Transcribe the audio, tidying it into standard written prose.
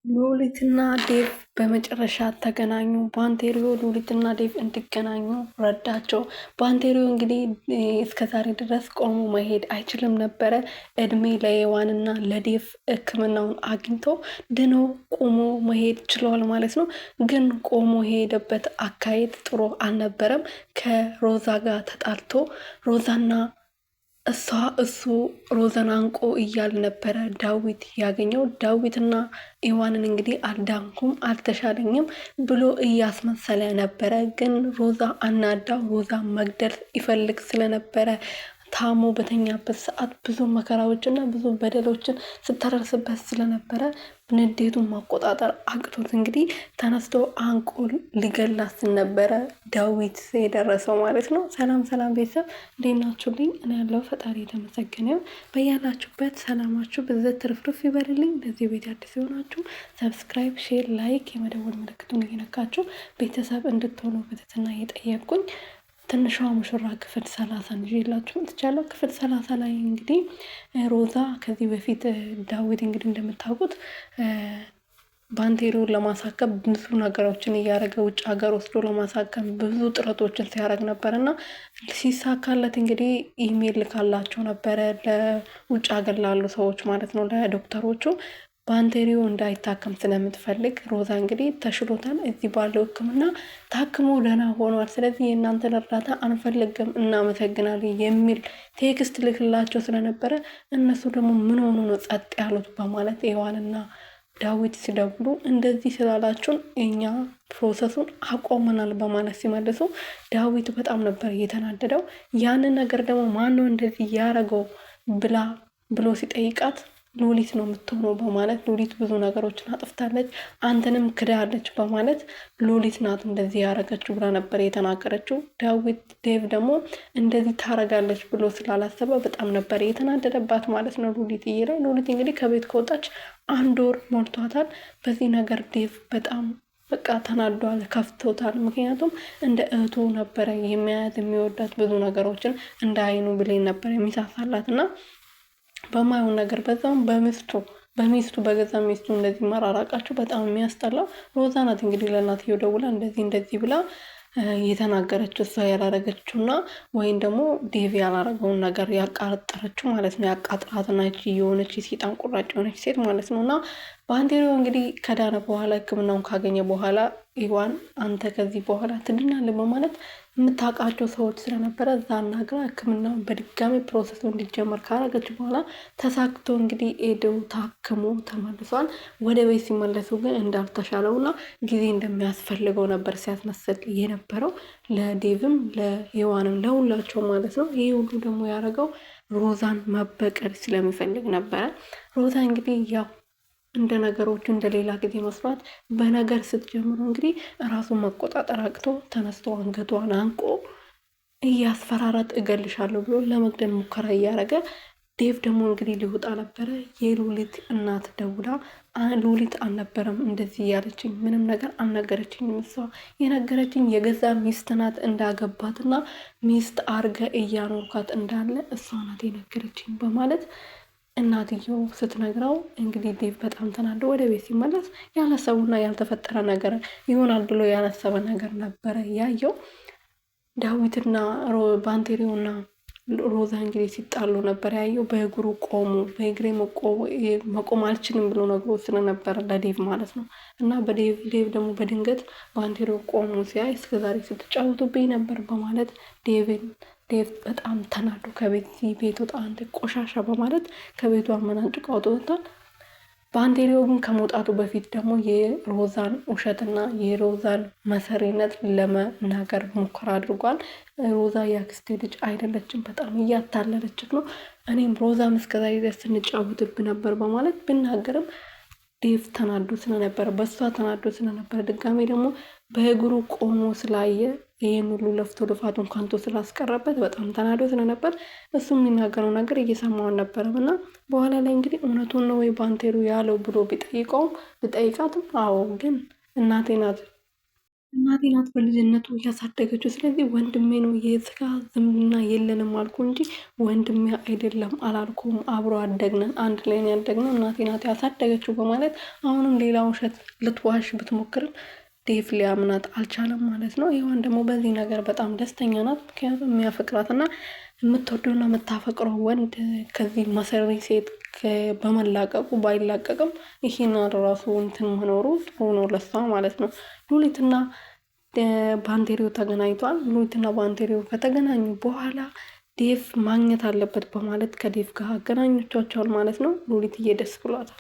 ሉሊትና ዴቭ በመጨረሻ ተገናኙ። ባንቴሪዮ ሉሊትና ዴቭ እንዲገናኙ ረዳቸው። ባንቴሪዮ እንግዲህ እስከዛሬ ድረስ ቆሞ መሄድ አይችልም ነበረ። እድሜ ለሔዋንና ለዴቭ ሕክምናውን አግኝቶ ድኖ ቆሞ መሄድ ችለዋል ማለት ነው። ግን ቆሞ የሄደበት አካሄድ ጥሩ አልነበረም። ከሮዛ ጋር ተጣልቶ ሮዛና እሱ ሮዘን አንቆ እያል ነበረ ዳዊት ያገኘው። ዳዊትና ሔዋንን እንግዲህ አልዳንኩም አልተሻለኝም ብሎ እያስመሰለ ነበረ። ግን ሮዛ አናዳው ሮዛ መግደል ይፈልግ ስለነበረ ታሞ በተኛበት ሰዓት ብዙ መከራዎችና ብዙ በደሎችን ስታደርስበት ስለነበረ ንዴቱን ማቆጣጠር አቅቶት እንግዲህ ተነስቶ አንቆ ሊገላት ነበረ ዳዊት የደረሰው ማለት ነው። ሰላም ሰላም ቤተሰብ እንዴት ናችሁልኝ? እኔ ያለው ፈጣሪ የተመሰገነ ይሁን። በያላችሁበት ሰላማችሁ ብዝት ትርፍርፍ ይበልልኝ። ለዚህ ቤት አዲስ የሆናችሁ ሰብስክራይብ፣ ሼር፣ ላይክ የመደወል ምልክቱን እየነካችሁ ቤተሰብ እንድትሆኑ በትህትና እየጠየቅኩኝ ትንሿ ሙሽራ ክፍል 30 ይዤላችሁ መጥቻለሁ። ክፍል 30 ላይ እንግዲህ ሮዛ ከዚህ በፊት ዳዊት እንግዲህ እንደምታውቁት ባንቴሪዮን ለማሳከም ብዙ ነገሮችን እያደረገ ውጭ ሀገር ወስዶ ለማሳከም ብዙ ጥረቶችን ሲያደርግ ነበር እና ሲሳካለት እንግዲህ ኢሜል ልካላቸው ነበረ ለውጭ ሀገር ላሉ ሰዎች ማለት ነው፣ ለዶክተሮቹ ባንቴሪዮ እንዳይታከም ስለምትፈልግ ሮዛ እንግዲህ ተሽሎታል፣ እዚህ ባለው ሕክምና ታክሞ ደህና ሆኗል፣ ስለዚህ የእናንተን እርዳታ አንፈልግም እናመሰግናለን የሚል ቴክስት ልክላቸው ስለነበረ እነሱ ደግሞ ምን ሆኖ ነው ጸጥ ያሉት በማለት ሔዋንና ዳዊት ሲደውሉ እንደዚህ ስላላችሁን እኛ ፕሮሰሱን አቆመናል በማለት ሲመልሱ ዳዊት በጣም ነበር እየተናደደው። ያንን ነገር ደግሞ ማነው እንደዚህ ያደረገው ብሎ ሲጠይቃት ሉሊት ነው የምትሆነው በማለት ሉሊት ብዙ ነገሮችን አጥፍታለች፣ አንተንም ክዳለች በማለት ሉሊት ናት እንደዚህ ያደረገችው ብላ ነበር የተናገረችው። ዴቭ ደግሞ እንደዚህ ታረጋለች ብሎ ስላላሰበ በጣም ነበር የተናደደባት ማለት ነው። ሉሊት እንግዲህ ከቤት ከወጣች 1 ወር ሞልቷታል። በዚህ ነገር ዴቭ በጣም በቃ ተናዷል፣ ከፍቶታል። ምክንያቱም እንደ እህቱ ነበረ የሚያያት የሚወዳት፣ ብዙ ነገሮችን እንደ አይኑ ብሌን ነበር የሚሳሳላት እና በማይሆን ነገር በዛም በሚስቱ በገዛ ሚስቱ እንደዚህ መራራቃቸው በጣም የሚያስጠላው። ሮዛ ናት እንግዲህ ለእናትየው ደውላ እንደዚህ ብላ የተናገረችው እሷ ያላረገችውና ወይም ደግሞ ዴቭ ያላረገውን ነገር ያቃጠረችው ማለት ነው። ያቃጥራትና የሆነች የሴጣን ቁራጭ የሆነች ሴት ማለት ነው። እና ባንቴሪዮ እንግዲህ ከዳነ በኋላ ሕክምናውን ካገኘ በኋላ ሔዋን አንተ ከዚህ በኋላ ትድናለህ በማለት የምታውቃቸው ሰዎች ስለነበረ እዛ አናግራ ሕክምናውን በድጋሚ ፕሮሰሱ እንዲጀመር ካረገች በኋላ ተሳክቶ እንግዲህ ኤደው ታክሞ ተመልሷል። ወደ ቤት ሲመለሱ ግን እንዳልተሻለውና ጊዜ እንደሚያስፈልገው ነበር ሲያስመስል የነበረው ለዴቭም ለሔዋንም ለሁላቸው ማለት ነው። ይህ ሁሉ ደግሞ ያደረገው ሮዛን መበቀል ስለሚፈልግ ነበረ። ሮዛ እንግዲህ ያው እንደ ነገሮቹ እንደሌላ ጊዜ መስራት በነገር ስትጀምሩ እንግዲህ ራሱን መቆጣጠር አቅቶ ተነስቶ አንገቷን አንቆ እያስፈራራት እገልሻለሁ ብሎ ለመግደል ሙከራ እያደረገ ዴቭ ደግሞ እንግዲህ ሊወጣ ነበረ። የሉሊት እናት ደውላ ሉሊት አልነበረም እንደዚህ እያለችኝ ምንም ነገር አልነገረችኝም፣ እሷ የነገረችኝ የገዛ ሚስት ናት እንዳገባትና ሚስት አርገ እያኖርኳት እንዳለ እሷ ናት የነገረችኝ በማለት እናትየው ስትነግረው እንግዲህ ዴቭ በጣም ተናዶ ወደ ቤት ሲመለስ ያላሰቡና ያልተፈጠረ ነገር ይሆናል ብሎ ያላሰበ ነገር ነበረ ያየው። ዳዊትና ባንቴሪዮና ሮዛ እንግዲህ ሲጣሉ ነበር ያየው። በእግሩ ቆሙ። በእግሬ መቆም አልችልም ብሎ ነግሮ ስለነበረ ለዴቭ ማለት ነው። እና ዴቭ ደግሞ በድንገት ባንቴሪዮ ቆሙ ሲያይ እስከዛሬ ስትጫወቱብኝ ነበር በማለት ዴቭ በጣም ተናዶ ቤት ወጣ አንድ ቆሻሻ በማለት ከቤቱ አመናጭቆ አውጥቶታል። ባንቴሪዮ ግን ከመውጣቱ በፊት ደግሞ የሮዛን ውሸትና የሮዛን መሰሪነት ለመናገር ሙከራ አድርጓል። ሮዛ የአክስቴ ልጅ አይደለችም፣ በጣም እያታለለችት ነው፣ እኔም ሮዛም እስከዛሬ ድረስ ስንጫወትብ ነበር በማለት ብናገርም ዴቭ ተናዶ ስለነበረ በሷ ተናዶ ስለነበረ ድጋሜ ደግሞ በእግሩ ቆሞ ስላየ ይህን ሁሉ ለፍቶ ልፋቱን ከንቶ ስላስቀረበት በጣም ተናዶ ስለነበር እሱ የሚናገረው ነገር እየሰማው ነበረም እና በኋላ ላይ እንግዲህ እውነቱን ነው ወይ ባንቴሪዮ ያለው ብሎ ቢጠይቃትም አዎ ግን እናቴ ናት እናቴ ናት በልጅነቱ እያሳደገችው። ስለዚህ ወንድሜ ነው፣ የስጋ ዝምድና የለንም አልኩ እንጂ ወንድሜ አይደለም አላልኩም። አብሮ አደግነን፣ አንድ ላይ ነው ያደግነው፣ እናቴ ናት ያሳደገችው በማለት አሁንም ሌላ ውሸት ልትዋሽ ብትሞክርም ዴቭ ሊያምናት አልቻለም ማለት ነው። ይሆን ደግሞ በዚህ ነገር በጣም ደስተኛ ናት። ምክንያቱም የሚያፈቅራት እና የምትወደውና የምታፈቅረው ወንድ ከዚህ መሰሪ ሴት በመላቀቁ ባይላቀቅም ይሄን ራሱ እንትን መኖሩ ጥሩ ነው ለሷ ማለት ነው። ሉሊትና ባንቴሪዮ ተገናኝቷል። ሉሊትና ባንቴሪዮ ከተገናኙ በኋላ ዴቭ ማግኘት አለበት በማለት ከዴቭ ጋር አገናኞቻቸዋል ማለት ነው። ሉሊትዬ ደስ ብሏታል።